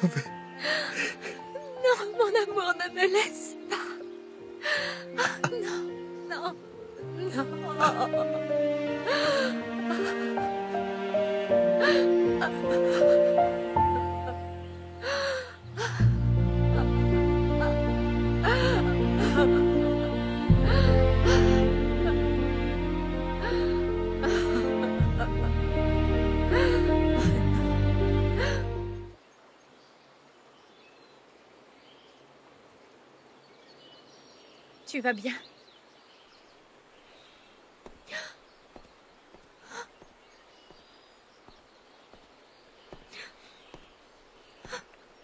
sauver. Non, mon amour, ne me laisse pas. Ah, non, non, non. Tu vas bien?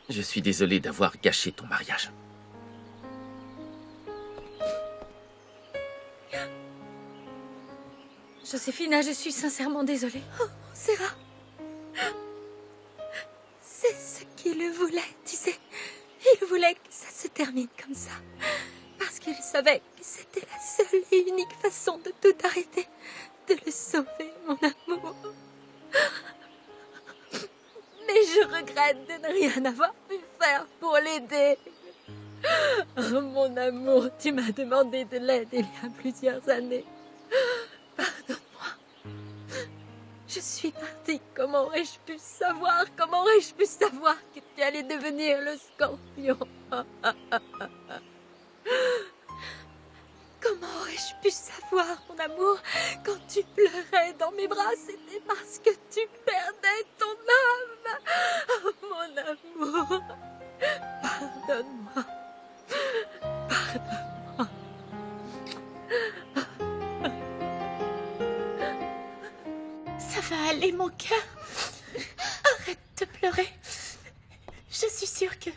Je suis désolé d'avoir gâché ton mariage. Joséphina, je suis sincèrement désolée. Oh, Serra. C'est ce qu'il voulait, tu sais. Il voulait que ça se termine comme ça. Parce qu'il savait que c'était la seule et unique façon de tout arrêter. De le sauver, mon amour. Mais je regrette de ne rien avoir pu faire pour l'aider. Oh, mon amour, tu m'as demandé de l'aide il y a plusieurs années. Pardonne-moi. Je suis partie. Comment aurais-je pu savoir? Comment aurais-je pu savoir que tu allais devenir le scorpion? Comment aurais-je pu savoir, mon amour? Quand tu pleurais dans mes bras, c'était parce que tu perdais ton âme. Oh, mon amour. Pardonne-moi. Pardonne-moi. Ça va aller, mon cœur. Arrête de pleurer. Je suis sûre que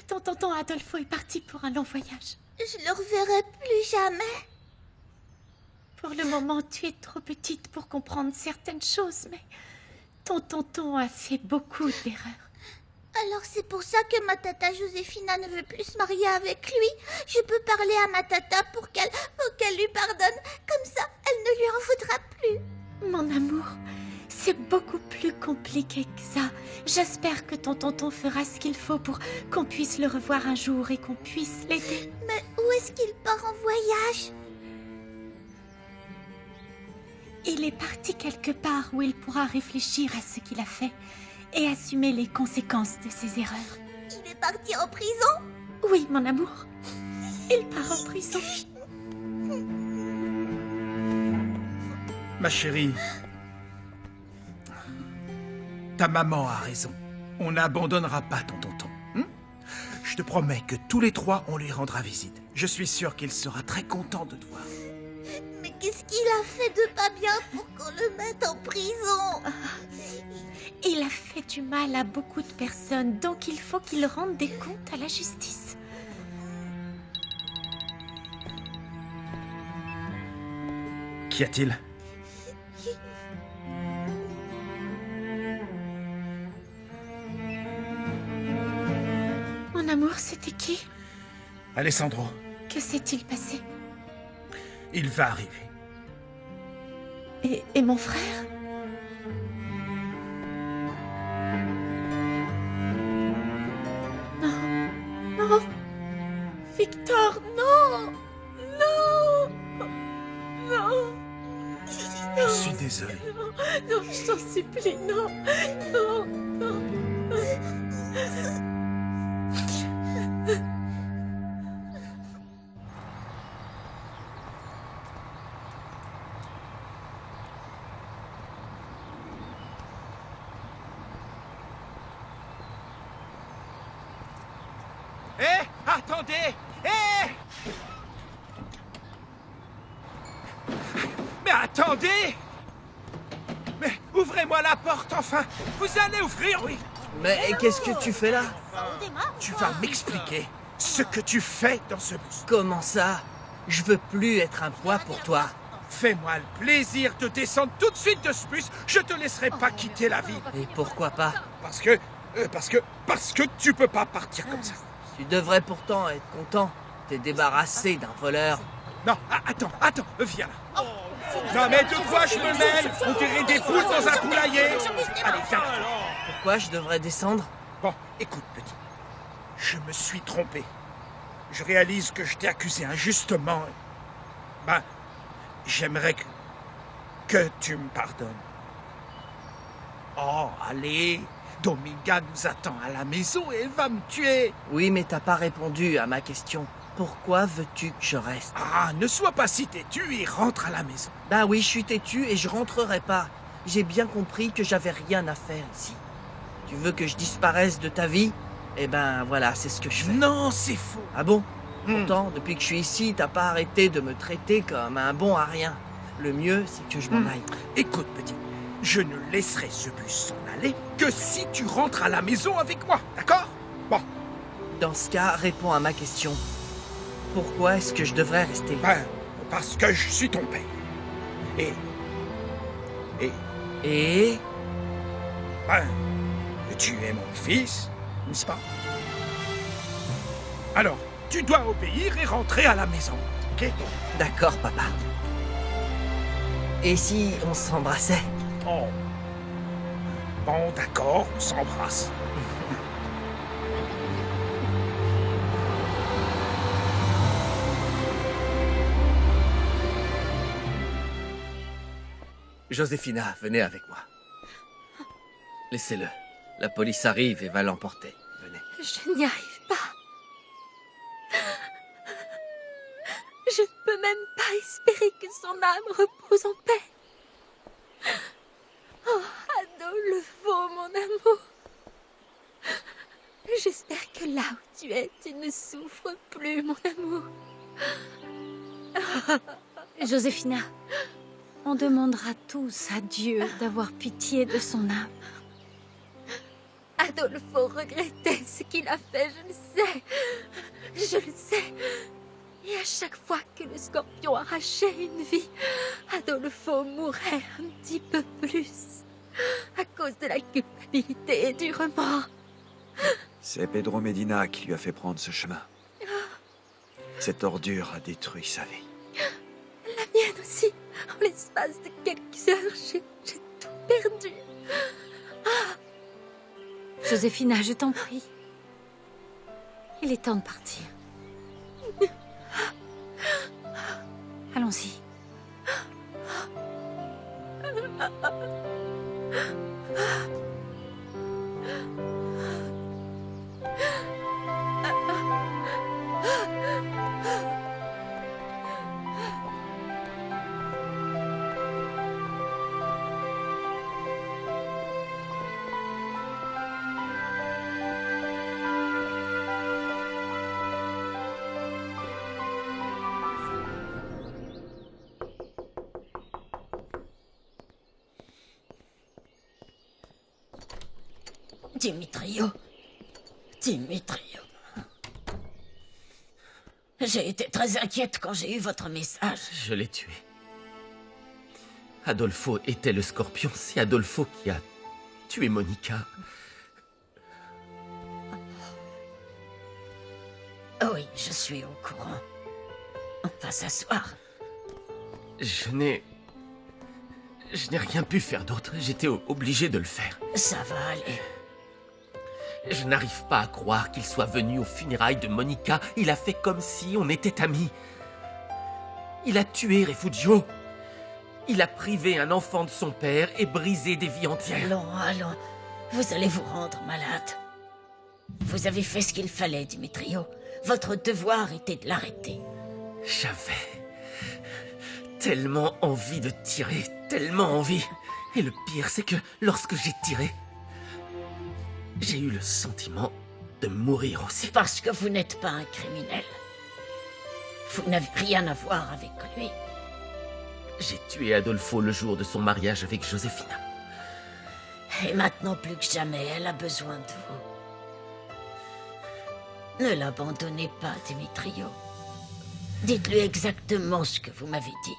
ton tonton Adolfo est parti pour un long voyage. Je le reverrai plus jamais. Pour le moment, tu es trop petite pour comprendre certaines choses, mais ton tonton a fait beaucoup d'erreurs. Alors c'est pour ça que ma tata Joséphina ne veut plus se marier avec lui. Je peux parler à ma tata pour qu'elle lui pardonne. Comme ça, elle ne lui en voudra plus. Mon amour, c'est beaucoup plus compliqué que ça. J'espère que ton tonton fera ce qu'il faut pour qu'on puisse le revoir un jour et qu'on puisse l'aider. Mais où est-ce qu'il part en voyage? Il est parti quelque part où il pourra réfléchir à ce qu'il a fait et assumer les conséquences de ses erreurs. Il est parti en prison? Oui, mon amour. Il part en prison. Ma chérie, ta maman a raison. On n'abandonnera pas ton tonton. Je te promets que tous les trois, on lui rendra visite. Je suis sûr qu'il sera très content de te voir. Mais qu'est-ce qu'il a fait de pas bien pour qu'on le mette en prison? Il a fait du mal à beaucoup de personnes, donc il faut qu'il rende des comptes à la justice. Qu'y a-t-il? Mon amour, c'était qui? Alessandro, Que s'est-il passé? il va arriver. Et mon frère? Non, non, Victor, non, non, non. Je suis désolé. Non, je t'en supplie, non, non, non. Hé, attendez! Hé! Mais attendez! Mais ouvrez-moi la porte, enfin! Vous allez ouvrir, oui! Mais qu'est-ce que tu fais là? Tu vas m'expliquer ce que tu fais dans ce bus. Comment ça? Je veux plus être un poids pour toi. Fais-moi le plaisir de descendre tout de suite de ce bus. Je te laisserai pas quitter la ville. Et pourquoi pas? Parce que tu peux pas partir comme ça. Tu devrais pourtant être content. T'es débarrassé d'un voleur. Non, attends, viens là. Non mais de quoi je me mêle? On dirait des poules dans un poulailler. Allez, viens. Pourquoi je devrais descendre? Bon, écoute, petit. Je me suis trompé. Je réalise que je t'ai accusé injustement. Ben, j'aimerais que tu me pardonnes. Oh, allez. Dominga nous attend à la maison et elle va me tuer. Oui, mais t'as pas répondu à ma question. Pourquoi veux-tu que je reste? Ah, ne sois pas si têtu et rentre à la maison. Bah oui, je suis têtu et je rentrerai pas. J'ai bien compris que j'avais rien à faire ici. Tu veux que je disparaisse de ta vie? Eh ben voilà, c'est ce que je fais. Non, c'est faux. Ah bon? Pourtant, depuis que je suis ici, t'as pas arrêté de me traiter comme un bon à rien. Le mieux, c'est que je m'en aille. Écoute, petit, je ne laisserai ce bus s'en aller que si tu rentres à la maison avec moi, d'accord? Bon, Dans ce cas, réponds à ma question. Pourquoi est-ce que je devrais rester? ben, parce que je suis ton père. Et, Et... ben, tu es mon fils, n'est-ce pas? Alors, tu dois obéir et rentrer à la maison, ok? D'accord, papa. Et si on s'embrassait? Oh. Bon, d'accord, on s'embrasse. Joséphina, venez avec moi. Laissez-le. La police arrive et va l'emporter. Venez. Je n'y arrive pas. Je ne peux même pas espérer que son âme repose en paix. Oh, Adolfo, mon amour. J'espère que là où tu es, tu ne souffres plus, mon amour. Joséphina, on demandera tous à Dieu d'avoir pitié de son âme. Adolfo regrettait ce qu'il a fait, je le sais. Je le sais. Et à chaque fois que le scorpion arrachait une vie, Adolfo mourait un petit peu plus. À cause de la culpabilité et du remords. C'est Pedro Medina qui lui a fait prendre ce chemin. Cette ordure a détruit sa vie. La mienne aussi. En l'espace de quelques heures, j'ai tout perdu. Joséphina, je t'en prie. Il est temps de partir. Allons-y. Dimitrio. J'ai été très inquiète quand j'ai eu votre message. Je l'ai tué. Adolfo était le scorpion. C'est Adolfo qui a tué Monica. Oui, je suis au courant. On va s'asseoir. Je n'ai rien pu faire d'autre. J'étais obligé de le faire. Ça va aller. Je n'arrive pas à croire qu'il soit venu aux funérailles de Monica. Il a fait comme si on était amis. Il a tué Refugio. Il a privé un enfant de son père et brisé des vies entières. Allons. Vous allez vous rendre malade. Vous avez fait ce qu'il fallait, Dimitrio. Votre devoir était de l'arrêter. J'avais tellement envie de tirer, tellement envie. Et le pire, c'est que lorsque j'ai tiré, j'ai eu le sentiment de mourir aussi. C'est parce que vous n'êtes pas un criminel. Vous n'avez rien à voir avec lui. J'ai tué Adolfo le jour de son mariage avec Joséphina. Et maintenant, plus que jamais, elle a besoin de vous. Ne l'abandonnez pas, Dimitrio. Dites-lui exactement ce que vous m'avez dit.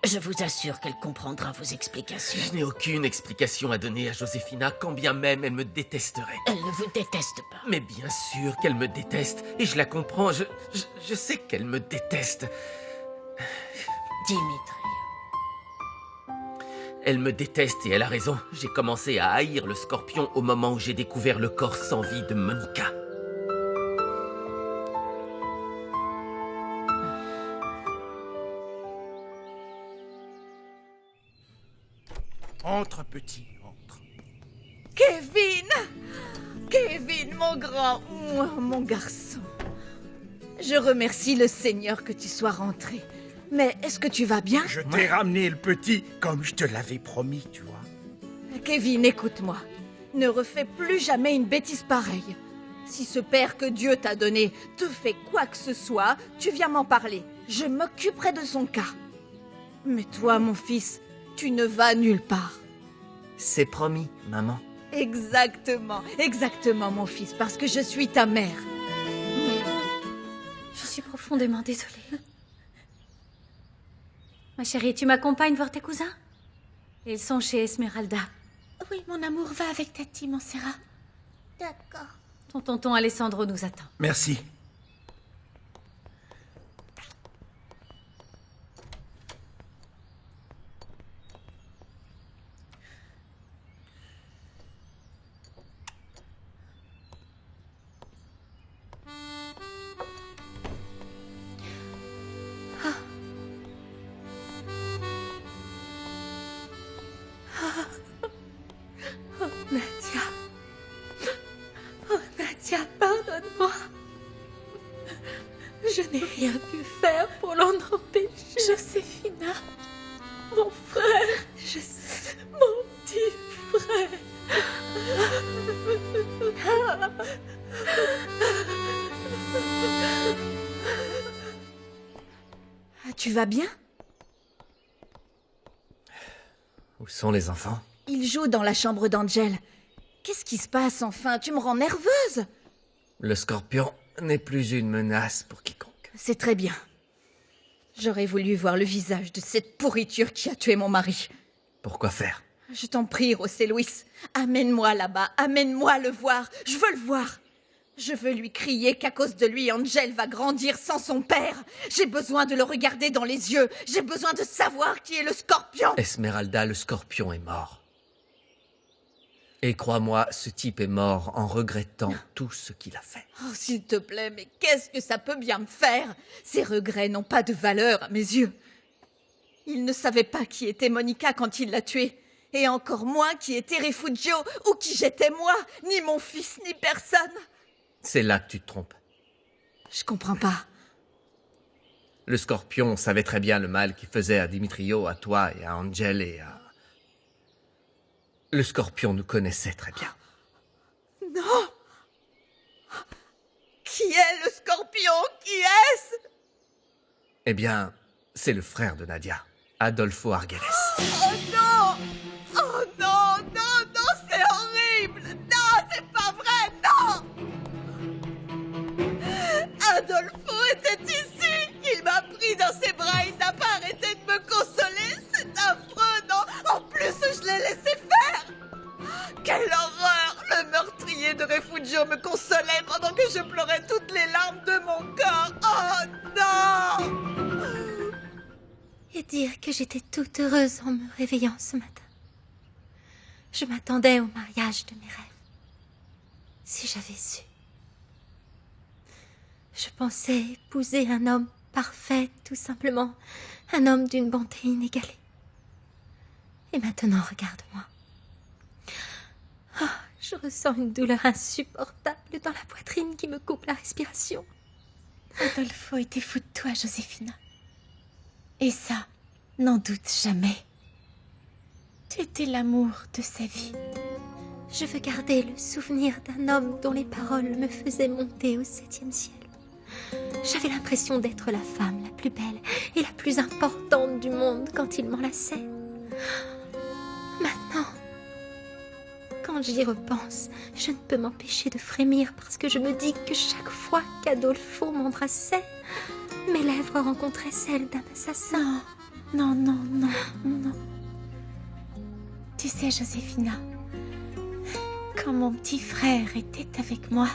Je vous assure qu'elle comprendra vos explications. Je n'ai aucune explication à donner à Joséphina, quand bien même elle me détesterait. Elle ne vous déteste pas. Mais bien sûr qu'elle me déteste, et je la comprends, je sais qu'elle me déteste. Dimitrio. Elle me déteste et elle a raison. J'ai commencé à haïr le Scorpion au moment où j'ai découvert le corps sans vie de Monica. Entre, petit, entre. Kevin, mon grand, mon garçon. Je remercie le Seigneur que tu sois rentré. Mais est-ce que tu vas bien? Je t'ai ramené le petit comme je te l'avais promis, tu vois. Kevin, écoute-moi. Ne refais plus jamais une bêtise pareille. Si ce père que Dieu t'a donné te fait quoi que ce soit, tu viens m'en parler. Je m'occuperai de son cas. Mais toi, mon fils, tu ne vas nulle part. C'est promis, maman. Exactement, mon fils, parce que je suis ta mère. Je suis profondément désolée. Ma chérie, tu m'accompagnes voir tes cousins? Ils sont chez Esmeralda. Oui, mon amour, va avec Tati, Montserrat. D'accord. Ton tonton Alessandro nous attend. Merci. Nadia. Oh, Nadia, pardonne-moi. Je n'ai rien pu faire pour l'en empêcher. Joséphina, Mon frère, je sais, mon petit frère. Tu vas bien? Où sont les enfants? Il joue dans la chambre d'Angel. Qu'est-ce qui se passe enfin? Tu me rends nerveuse. Le Scorpion n'est plus une menace pour quiconque. C'est très bien. J'aurais voulu voir le visage de cette pourriture qui a tué mon mari. Pourquoi faire? Je t'en prie, José Luis. Amène-moi là-bas, amène-moi le voir. Je veux le voir. Je veux lui crier qu'à cause de lui, Angel va grandir sans son père. J'ai besoin de le regarder dans les yeux. J'ai besoin de savoir qui est le Scorpion. Esmeralda, le Scorpion est mort. Et crois-moi, ce type est mort en regrettant tout ce qu'il a fait. Oh, s'il te plaît, mais qu'est-ce que ça peut bien me faire? Ces regrets n'ont pas de valeur à mes yeux. Il ne savait pas qui était Monica quand il l'a tuée. Et encore moins qui était Refugio, ou qui j'étais moi, ni mon fils, ni personne. C'est là que tu te trompes. Je comprends pas. Le Scorpion savait très bien le mal qu'il faisait à Dimitrio, à toi et à Angel et à... Le Scorpion nous connaissait très bien. Non! Qui est le Scorpion? Qui est-ce? Eh bien, c'est le frère de Nadia, Adolfo Argeles. Oh non! Oh non, non, non, c'est horrible! Non, c'est pas vrai, non! Adolfo était ici! Il m'a pris dans ses bras, il n'a pas arrêté de me consoler! C'est affreux, non? En plus, je l'ai laissé faire! Quelle horreur! Le meurtrier de Refugio me consolait pendant que je pleurais toutes les larmes de mon corps! Oh non! Et dire que j'étais toute heureuse en me réveillant ce matin. Je m'attendais au mariage de mes rêves. Si j'avais su. Je pensais épouser un homme parfait, tout simplement. Un homme d'une bonté inégalée. Et maintenant, regarde-moi. Oh, je ressens une douleur insupportable dans la poitrine qui me coupe la respiration. Adolfo était fou de toi, Joséphina. Et ça, n'en doute jamais. Tu étais l'amour de sa vie. Je veux garder le souvenir d'un homme dont les paroles me faisaient monter au 7e ciel. J'avais l'impression d'être la femme la plus belle et la plus importante du monde quand il m'enlaçait. Maintenant, quand j'y repense, je ne peux m'empêcher de frémir parce que je me dis que chaque fois qu'Adolfo m'embrassait, mes lèvres rencontraient celles d'un assassin. Non, non, non, non. Tu sais, Joséphina, quand mon petit frère était avec moi,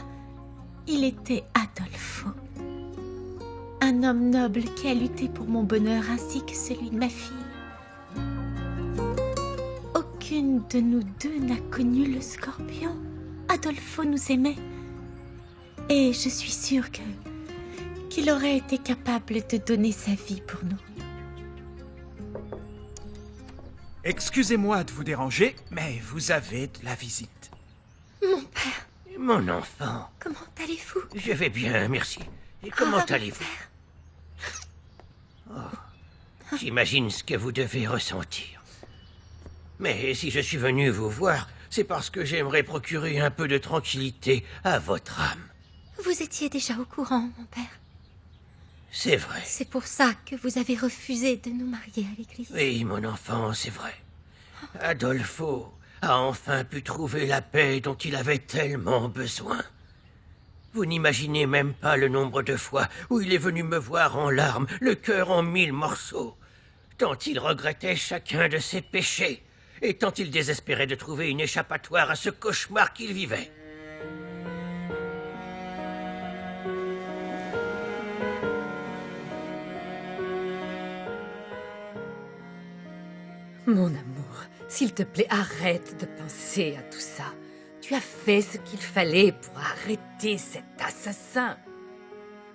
il était Adolfo. Un homme noble qui a lutté pour mon bonheur ainsi que celui de ma fille. aucune de nous deux n'a connu le scorpion. Adolfo nous aimait. Et je suis sûre qu'il aurait été capable de donner sa vie pour nous. Excusez-moi de vous déranger, mais vous avez de la visite. Mon père, Mon enfant, comment allez-vous? je vais bien, merci. Et comment mon allez-vous? Oh, j'imagine ce que vous devez ressentir. Mais si je suis venu vous voir, c'est parce que j'aimerais procurer un peu de tranquillité à votre âme. Vous étiez déjà au courant, mon père. C'est vrai. C'est pour ça que vous avez refusé de nous marier à l'église. Oui, mon enfant, c'est vrai. Adolfo a enfin pu trouver la paix dont il avait tellement besoin. Vous n'imaginez même pas le nombre de fois où il est venu me voir en larmes, le cœur en 1000 morceaux, tant il regrettait chacun de ses péchés, et tant il désespérait de trouver une échappatoire à ce cauchemar qu'il vivait. Mon amour, s'il te plaît, arrête de penser à tout ça. Tu as fait ce qu'il fallait pour arrêter cet assassin.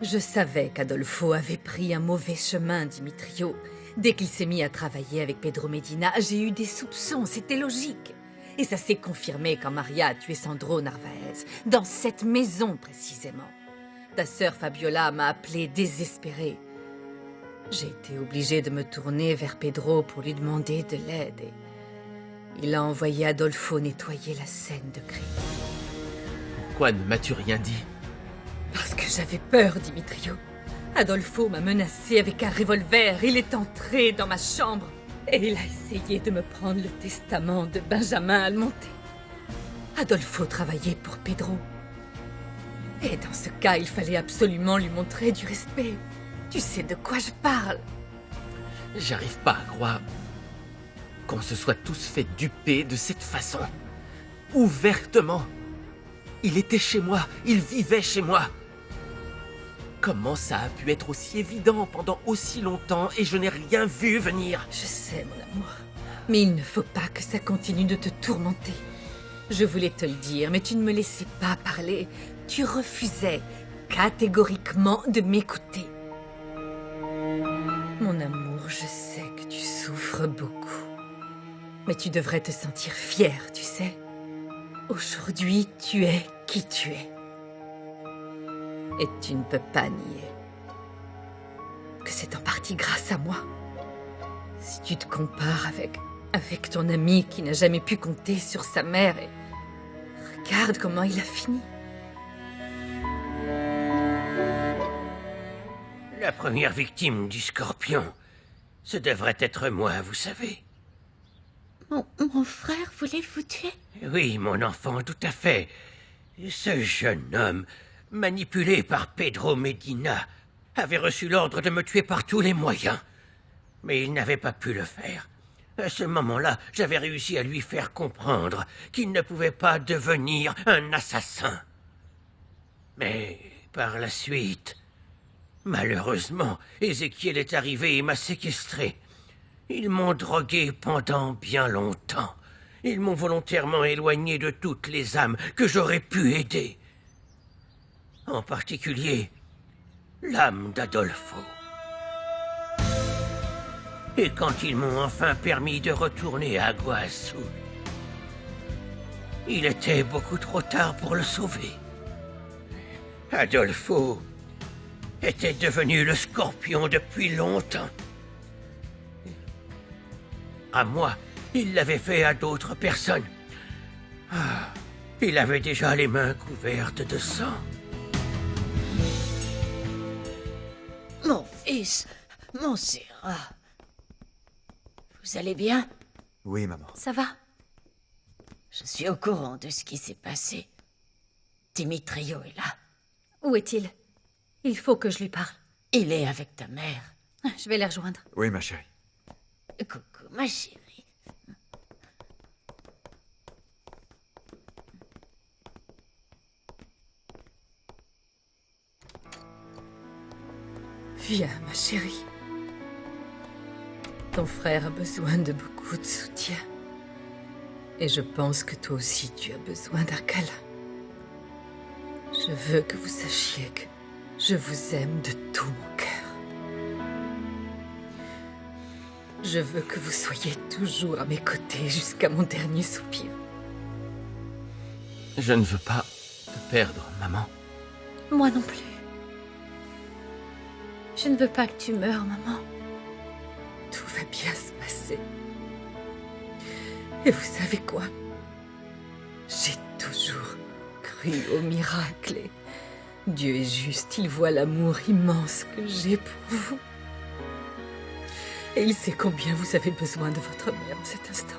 Je savais qu'Adolfo avait pris un mauvais chemin, Dimitrio. Dès qu'il s'est mis à travailler avec Pedro Medina, j'ai eu des soupçons, c'était logique. Et ça s'est confirmé quand Maria a tué Sandro Narvaez, dans cette maison précisément. Ta sœur Fabiola m'a appelée désespérée. J'ai été obligée de me tourner vers Pedro pour lui demander de l'aide. Et il a envoyé Adolfo nettoyer la scène de crime. Pourquoi ne m'as-tu rien dit? Parce que j'avais peur, Dimitrio. Adolfo m'a menacé avec un revolver. Il est entré dans ma chambre et il a essayé de me prendre le testament de Benjamin Almonte. Adolfo travaillait pour Pedro. Et dans ce cas, il fallait absolument lui montrer du respect. Tu sais de quoi je parle. J'arrive pas à croire qu'on se soit tous fait duper de cette façon. Ouvertement. Il était chez moi, il vivait chez moi. Comment ça a pu être aussi évident pendant aussi longtemps et je n'ai rien vu venir? Je sais, mon amour. Mais il ne faut pas que ça continue de te tourmenter. Je voulais te le dire, mais tu ne me laissais pas parler. Tu refusais catégoriquement de m'écouter. Mon amour, je sais que tu souffres beaucoup. Mais tu devrais te sentir fière, tu sais. Aujourd'hui, tu es qui tu es. Et tu ne peux pas nier que c'est en partie grâce à moi. Si tu te compares avec ton ami qui n'a jamais pu compter sur sa mère, et regarde comment il a fini. La première victime du scorpion, ce devrait être moi, vous savez. Mon frère voulait vous tuer? Oui, mon enfant, tout à fait. Ce jeune homme, manipulé par Pedro Medina, avait reçu l'ordre de me tuer par tous les moyens. Mais il n'avait pas pu le faire. À ce moment-là, j'avais réussi à lui faire comprendre qu'il ne pouvait pas devenir un assassin. Mais par la suite, malheureusement, Ézéchiel est arrivé et m'a séquestré. Ils m'ont drogué pendant bien longtemps. Ils m'ont volontairement éloigné de toutes les âmes que j'aurais pu aider. En particulier, l'âme d'Adolfo. Et quand ils m'ont enfin permis de retourner à Guasu, il était beaucoup trop tard pour le sauver. Adolfo était devenu le scorpion depuis longtemps. À moi, il l'avait fait à d'autres personnes. Ah, il avait déjà les mains couvertes de sang. Mon fils, mon Sérat. Vous allez bien? Oui, maman. Ça va? Je suis au courant de ce qui s'est passé. Dimitrio est là. Où est-il? Il faut que je lui parle. Il est avec ta mère. Je vais les rejoindre. Oui, ma chérie. Coucou, ma chérie. Viens, ma chérie. Ton frère a besoin de beaucoup de soutien. Et je pense que toi aussi, tu as besoin d'un câlin. Je veux que vous sachiez que je vous aime de tout mon cœur. Je veux que vous soyez toujours à mes côtés jusqu'à mon dernier soupir. Je ne veux pas te perdre, maman. Moi non plus. Je ne veux pas que tu meures, maman. Tout va bien se passer. Et vous savez quoi? J'ai toujours cru au miracle et Dieu est juste, il voit l'amour immense que j'ai pour vous. Et il sait combien vous avez besoin de votre mère en cet instant.